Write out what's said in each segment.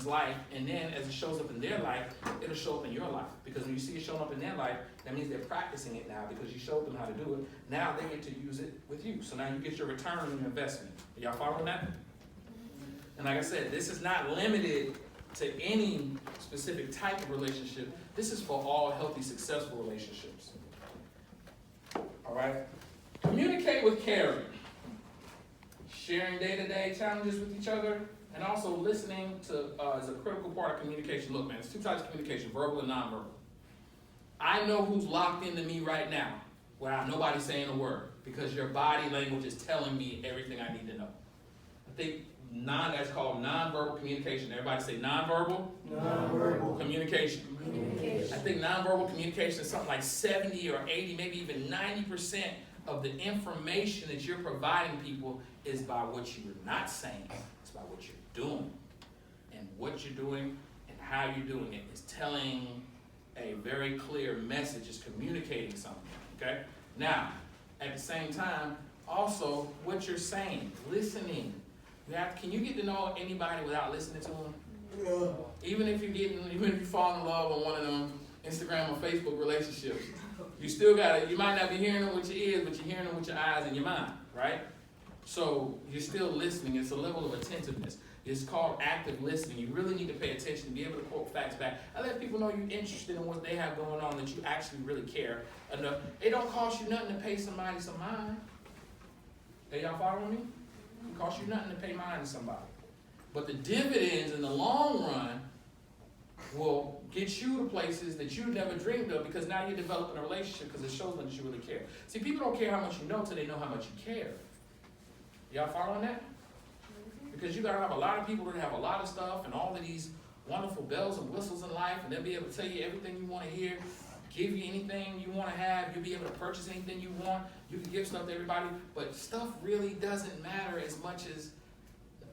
life, and then as it shows up in their life, it'll show up in your life. Because when you see it showing up in their life, that means they're practicing it now because you showed them how to do it. Now they get to use it with you. So now you get your return on your investment. Are y'all following that? And like I said, this is not limited to any specific type of relationship. This is for all healthy, successful relationships. All right? Communicate with caring. Sharing day-to-day challenges with each other, and also listening to is a critical part of communication. Look, man, there's two types of communication, verbal and nonverbal. I know who's locked into me right now without nobody saying a word, because your body language is telling me everything I need to know. I think that's called nonverbal communication. Everybody say nonverbal? Nonverbal communication. I think nonverbal communication is something like 70 or 80, maybe even 90% of the information that you're providing people is by what you're not saying. It's by what you're doing. And what you're doing and how you're doing it is telling a very clear message, is communicating something, okay? Now, at the same time, also what you're saying, listening. Can you get to know anybody without listening to them? Yeah. Even if you fall in love on one of them Instagram or Facebook relationships, you still you might not be hearing them with your ears, but you're hearing them with your eyes and your mind, right? So you're still listening. It's a level of attentiveness. It's called active listening. You really need to pay attention, be able to quote facts back. I let people know you're interested in what they have going on, that you actually really care enough. It don't cost you nothing to pay somebody some mind. Are y'all following me? It costs you nothing to pay mind to somebody. But the dividends in the long run will get you to places that you never dreamed of, because now you're developing a relationship because it shows them that you really care. See, people don't care how much you know till they know how much you care. Y'all following that? Because you gotta have a lot of people that have a lot of stuff and all of these wonderful bells and whistles in life, and they'll be able to tell you everything you want to hear, give you anything you want to have, you'll be able to purchase anything you want, you can give stuff to everybody, but stuff really doesn't matter as much as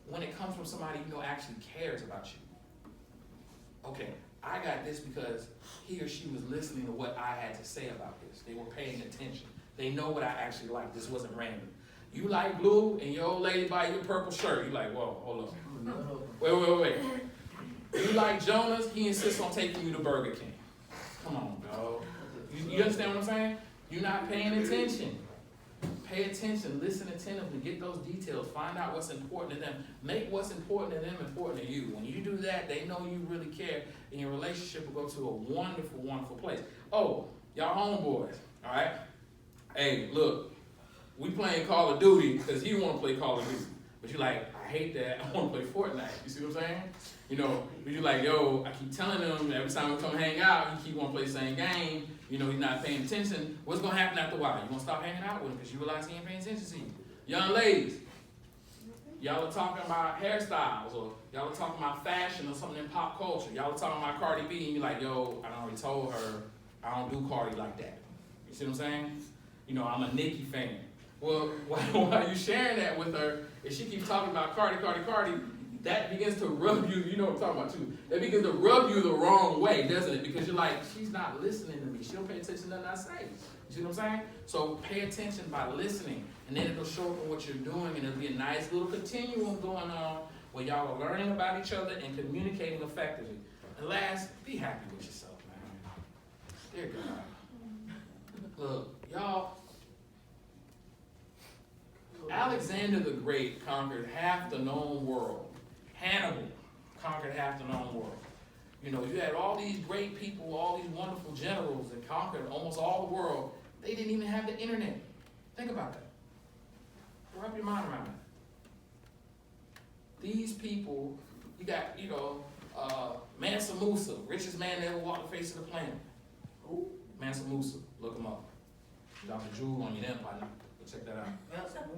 when it comes from somebody you know actually cares about you. Okay, I got this because he or she was listening to what I had to say about this. They were paying attention. They know what I actually like. This wasn't random. You like blue and your old lady buy you a purple shirt. You like, whoa, hold up. Wait. You like Jonas, he insists on taking you to Burger King. Come on, dog. You understand what I'm saying? You're not paying attention. Pay attention, listen attentively, get those details, find out what's important to them. Make what's important to them important to you. When you do that, they know you really care, and your relationship will go to a wonderful, wonderful place. Oh, y'all homeboys, all right? Hey, look, we playing Call of Duty because he want to play Call of Duty. But you're like, I hate that, I want to play Fortnite. You see what I'm saying? You know, but you're like, yo, I keep telling him every time we come hang out, he keep want to play the same game. You know, he's not paying attention. What's going to happen after a while? You're going to stop hanging out with him because you realize he ain't paying attention to you. Young ladies, y'all are talking about hairstyles, or y'all are talking about fashion or something in pop culture. Y'all are talking about Cardi B, and you're like, yo, I already told her I don't do Cardi like that. You see what I'm saying? You know, I'm a Nicki fan. Well, while you sharing that with her, if she keeps talking about Cardi, that begins to rub you, you know what I'm talking about too, that begins to rub you the wrong way, doesn't it? Because you're like, she's not listening to me. She don't pay attention to nothing I say. You see what I'm saying? So pay attention by listening, and then it'll show up in what you're doing, and it'll be a nice little continuum going on where y'all are learning about each other and communicating effectively. And last, be happy with yourself, man. Dear God. Look, y'all, Alexander the Great conquered half the known world. Hannibal conquered half the known world. You know, you had all these great people, all these wonderful generals that conquered almost all the world. They didn't even have the internet. Think about that. Wrap your mind around that. These people, you got, Mansa Musa, richest man that ever walked the face of the planet. Who? Mansa Musa. Look him up. Dr. Jewel on your empire. Check that out.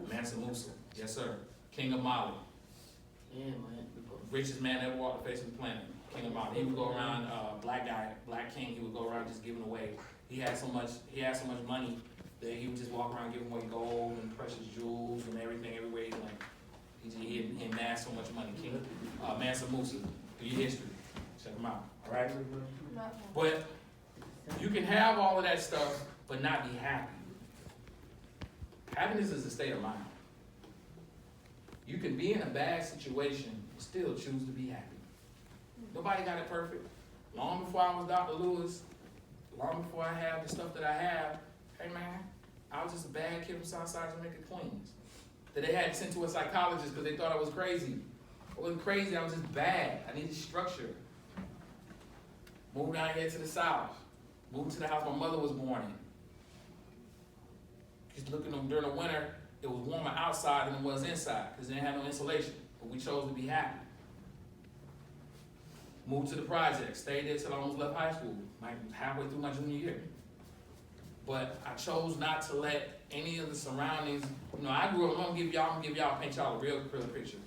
Mansa Musa. Yes, sir. King of Mali. Yeah, man. Richest man that ever walked the face of the planet. King of Mali. He would go around, black king, he would go around just giving away. He had so much money that he would just walk around giving away gold and precious jewels and everything everywhere he went. He amassed so much money. King Mansa Musa. Do your history. Check him out. All right? But you can have all of that stuff, but not be happy. Happiness is a state of mind. You can be in a bad situation and still choose to be happy. Nobody got it perfect. Long before I was Dr. Lewis, long before I had the stuff that I have, hey man, I was just a bad kid from Southside Jamaica, Queens. That they had sent to a psychologist because they thought I was crazy. I wasn't crazy, I was just bad. I needed structure. Moved down here to the South. Moved to the house my mother was born in. Just looking at them during the winter, it was warmer outside than it was inside because they didn't have no insulation. But we chose to be happy. Moved to the project, stayed there till I almost left high school, like halfway through my junior year. But I chose not to let any of the surroundings, I grew up, I'm gonna give y'all, paint y'all a real picture.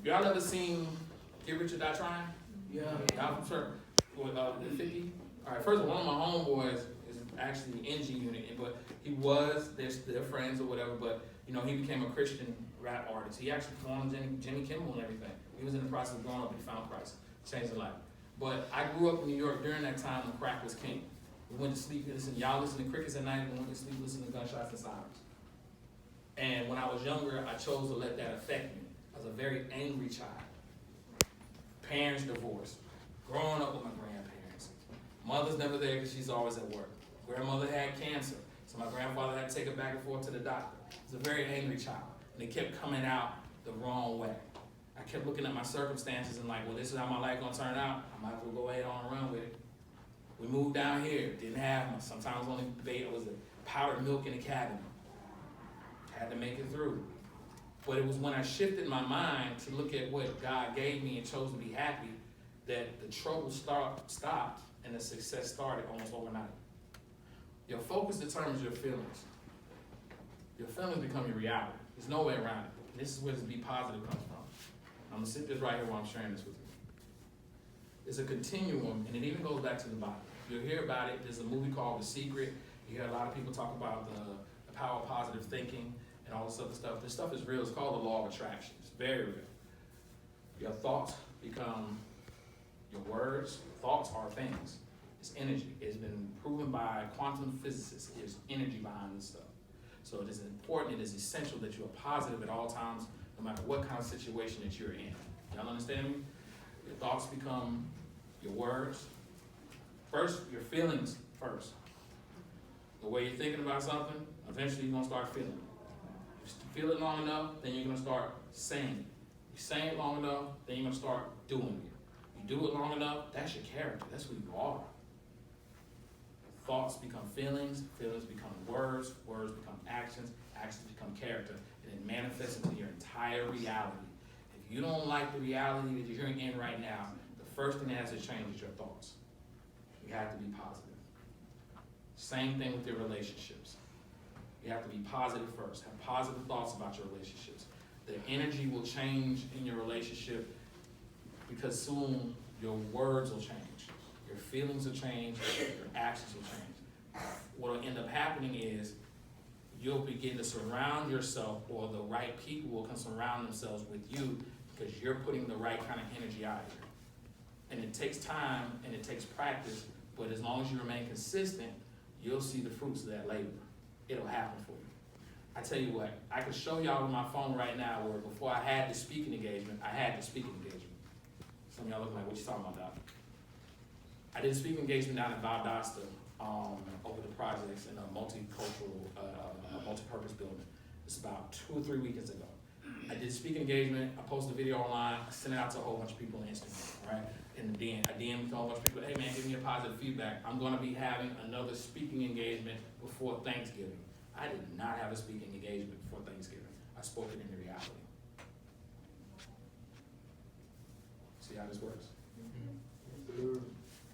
Y'all ever seen Get Rich or Die Trying? Yeah. I'm sure. With the 50? All right, first of all, one of my homeboys is actually the NG unit, but they're friends or whatever, but he became a Christian rap artist. He actually performed Jimmy Kimmel and everything. He was in the process of growing up, he found Christ, changed his life. But I grew up in New York during that time when crack was king. We went to sleep, y'all listen to crickets at night, we went to sleep listening to gunshots and sirens. And when I was younger, I chose to let that affect me. I was a very angry child. Parents divorced. Growing up with my grandparents. Mother's never there because she's always at work. Grandmother had cancer, so my grandfather had to take her back and forth to the doctor. I was a very angry child, and it kept coming out the wrong way. I kept looking at my circumstances and like, well, this is how my life gonna turn out. I might as well go ahead on and run with it. We moved down here, didn't have much. Sometimes only it was a powdered milk in the cabinet. Had to make it through. But it was when I shifted my mind to look at what God gave me and chose to be happy that the trouble stopped and the success started almost overnight. Your focus determines your feelings. Your feelings become your reality. There's no way around it. This is where this be positive comes from. I'm gonna sit this right here while I'm sharing this with you. It's a continuum, and it even goes back to the Bible. You'll hear about it. There's a movie called The Secret. You hear a lot of people talk about the power of positive thinking and all this other stuff. This stuff is real. It's called the law of attraction. It's very real. Your thoughts become your words. Thoughts are things. It's energy. It's been proven by quantum physicists. There's energy behind this stuff. So it is important, it is essential that you are positive at all times, no matter what kind of situation that you're in. Y'all understand me? Your thoughts become your words. First, your feelings first. The way you're thinking about something, eventually you're gonna start feeling it. You feel it long enough, then you're gonna start saying it. You say it long enough, then you're gonna start doing it. You do it long enough, that's your character, that's who you are. Thoughts become feelings, feelings become words, words become actions, actions become character, and it manifests into your entire reality. If you don't like the reality that you're in right now, the first thing that has to change is your thoughts. You have to be positive. Same thing with your relationships. You have to be positive first. Have positive thoughts about your relationships. The energy will change in your relationship because soon your words will change. Your feelings will change. Your actions will change. What will end up happening is you'll begin to surround yourself, or the right people will come surround themselves with you because you're putting the right kind of energy out here. And it takes time and it takes practice, but as long as you remain consistent, you'll see the fruits of that labor. It'll happen for you. I tell you what, I can show y'all on my phone right now where before I had the speaking engagement, I had the speaking engagement. Some of y'all look like, what you talking about, Doc? I did a speaking engagement down in Valdosta over the projects in a multicultural, multi-purpose building. It's about 2 or 3 weekends ago. I did a speaking engagement, I posted a video online, I sent it out to a whole bunch of people on Instagram, right? And then I DM'd a whole bunch of people, hey man, give me a positive feedback. I'm gonna be having another speaking engagement before Thanksgiving. I did not have a speaking engagement before Thanksgiving. I spoke it into reality. See how this works? Mm-hmm.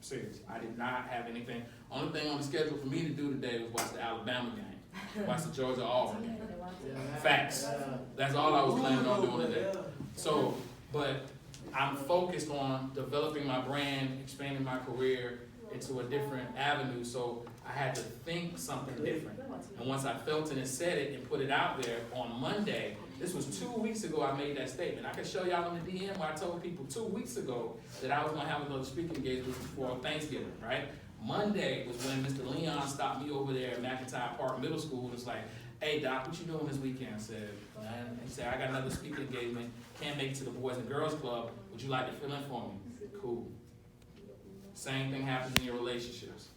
Serious. I did not have anything. Only thing on the schedule for me to do today was watch the Alabama game, watch the Georgia-Auburn game. Facts. That's all I was planning on doing today. So, but I'm focused on developing my brand, expanding my career into a different avenue, so I had to think something different. And once I felt it and said it and put it out there on Monday, this was 2 weeks ago I made that statement. I can show y'all in the DM where I told people 2 weeks ago that I was gonna have another speaking engagement before Thanksgiving, right? Monday was when Mr. Leon stopped me over there at McIntyre Park Middle School and was like, hey Doc, what you doing this weekend? I said, man, he said, I got another speaking engagement, can't make it to the Boys and Girls Club, would you like to fill in for me? Cool. Same thing happens in your relationships.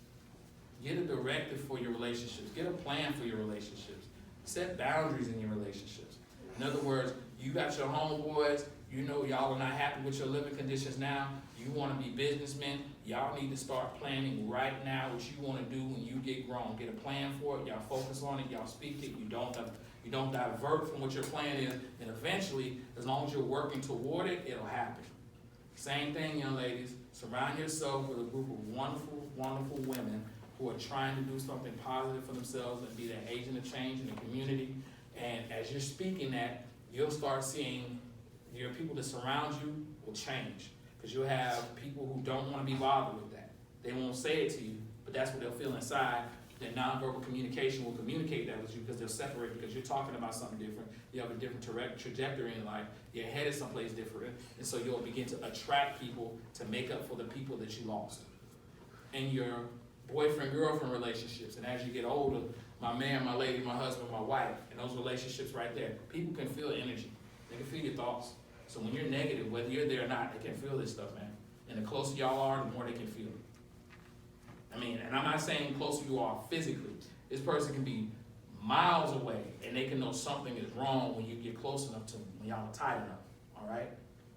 Get a directive for your relationships. Get a plan for your relationships. Set boundaries in your relationships. In other words, you got your homeboys, you know y'all are not happy with your living conditions now. You want to be businessmen. Y'all need to start planning right now what you want to do when you get grown. Get a plan for it. Y'all focus on it. Y'all speak it. You don't divert from what your plan is. And eventually, as long as you're working toward it, it'll happen. Same thing, young ladies. Surround yourself with a group of wonderful, wonderful women who are trying to do something positive for themselves and be that agent of change in the community. And as you're speaking that, you'll start seeing your people that surround you will change. Because you'll have people who don't want to be bothered with that. They won't say it to you, but that's what they'll feel inside. Then nonverbal communication will communicate that with you because they'll separate because you're talking about something different. You have a different trajectory in life. You're headed someplace different. And so you'll begin to attract people to make up for the people that you lost. And your boyfriend-girlfriend relationships. And as you get older, my man, my lady, my husband, my wife, and those relationships right there, people can feel energy. They can feel your thoughts. So when you're negative, whether you're there or not, they can feel this stuff, man. And the closer y'all are, the more they can feel it. I mean, and I'm not saying closer you are physically. This person can be miles away, and they can know something is wrong when you get close enough to them, when y'all are tied enough, all right?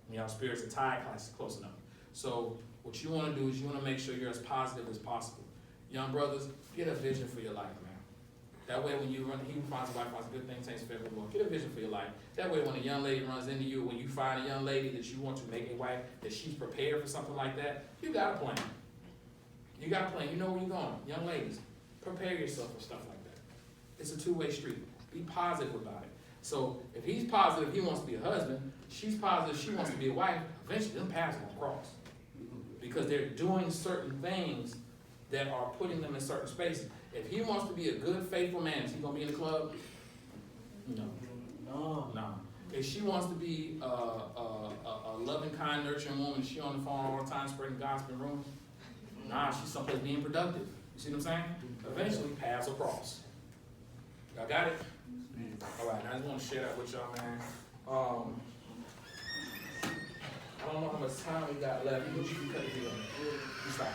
When y'all spirits are tied close enough. So what you want to do is you want to make sure you're as positive as possible. Young brothers, get a vision for your life, man. That way when you run, he who finds a wife finds a good thing, takes favor of the Lord. Get a vision for your life. That way when a young lady runs into you, when you find a young lady that you want to make a wife, that she's prepared for something like that, you got a plan. You got a plan. You know where you're going. Young ladies, prepare yourself for stuff like that. It's a two-way street. Be positive about it. So if he's positive, he wants to be a husband. She's positive, she wants to be a wife. Eventually, them paths are going to cross. Because they're doing certain things that are putting them in certain spaces. If he wants to be a good, faithful man, is he going to be in the club? No. If she wants to be a loving, kind, nurturing woman, is she on the phone all the time spreading gospel in rooms? Nah, she's someplace being productive. You see what I'm saying? Eventually, paths will cross. Y'all got it? All right, I just want to share that with y'all, man. I don't know how much time we got left. You can cut the video. You stop.